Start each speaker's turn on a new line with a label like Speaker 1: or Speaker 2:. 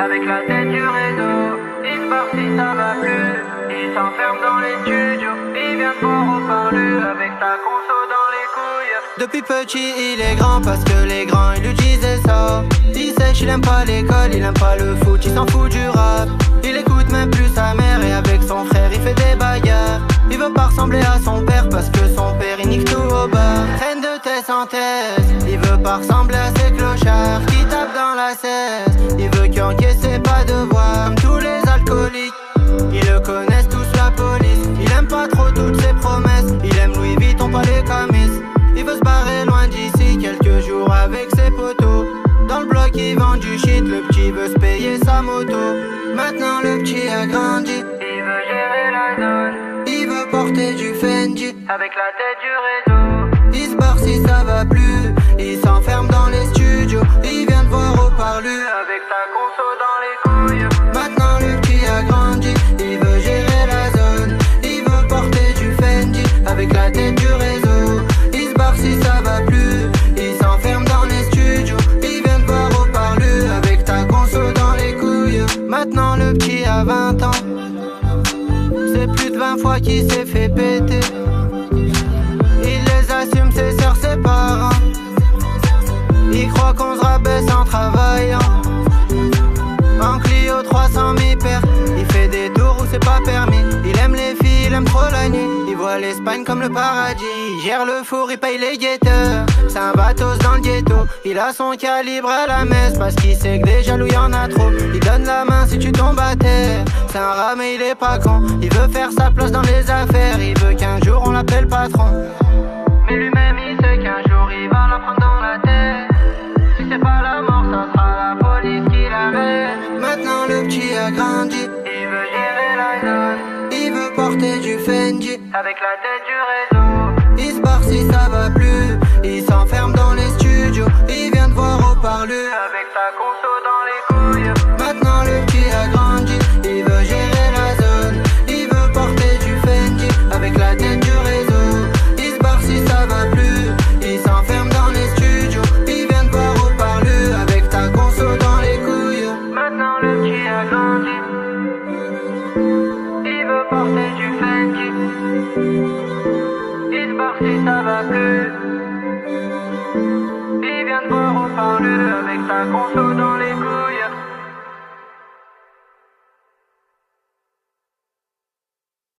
Speaker 1: avec la tête du réseau. Il se barre si ça va plus, il s'enferme dans les studios. Il vient de voir au parlu avec ta conso dans les couilles.
Speaker 2: Depuis petit il est grand parce que les grands ils lui disaient ça. Il sèche, il aime pas l'école, il aime pas le foot, il s'en fout du rap. Il écoute même plus sa mère et avec son frère il fait des bagarres. Il veut pas ressembler à son père parce que son père il nique tout au bar. Traîne de thèse en thèse, il veut pas ressembler à ces clochards qui tapent dans la cesse. Il veut qu'encaisse pas de voix comme tous les alcooliques. Ils le connaissent tous la police. Il aime pas trop toutes ses promesses. Il aime Louis Vuitton pas les camis. Il veut se barrer loin d'ici quelques jours avec ses potos. Dans le bloc ils vendent du shit, le petit veut se payer sa moto. Maintenant le petit a grandi,
Speaker 1: il veut gérer la zone,
Speaker 2: il veut porter du Fendi
Speaker 1: avec la tête du réseau.
Speaker 2: Il se barre si ça va plus, il s'enferme dans les studios. Il vient de voir au parlu
Speaker 1: avec ta conso dans les couilles.
Speaker 2: Maintenant le petit a grandi, il veut gérer la zone, il veut porter du Fendi avec la tête du réseau. Il se barre si ça va plus, il s'enferme dans les studios. Il vient de voir au parlu avec ta conso dans les couilles. Maintenant le petit a 20 ans, c'est plus de 20 fois qu'il s'est fait péter. Il les assume, ses sœurs, ses parents. Il croit qu'on se rabaisse en travaillant. En Clio 300 mi-père, il fait des tours où c'est pas permis. Il aime les filles, il aime trop la nuit. Il voit l'Espagne comme le paradis. Il gère le four, il paye les guetteurs. C'est un batos dans le ghetto. Il a son calibre à la messe parce qu'il sait que des jaloux y'en a trop. Il donne la main si tu tombes à terre. C'est un rat mais il est pas con. Il veut faire sa place dans les affaires. Il veut qu'un jour on l'appelle patron.
Speaker 1: Mais lui-même il sait qu'un jour il va la prendre dans la tête. Si c'est pas la mort, ça sera la police qui l'arrête.
Speaker 2: Maintenant le petit a grandi,
Speaker 1: il veut gérer la zone,
Speaker 2: il veut porter du Fendi
Speaker 1: avec la tête du réseau.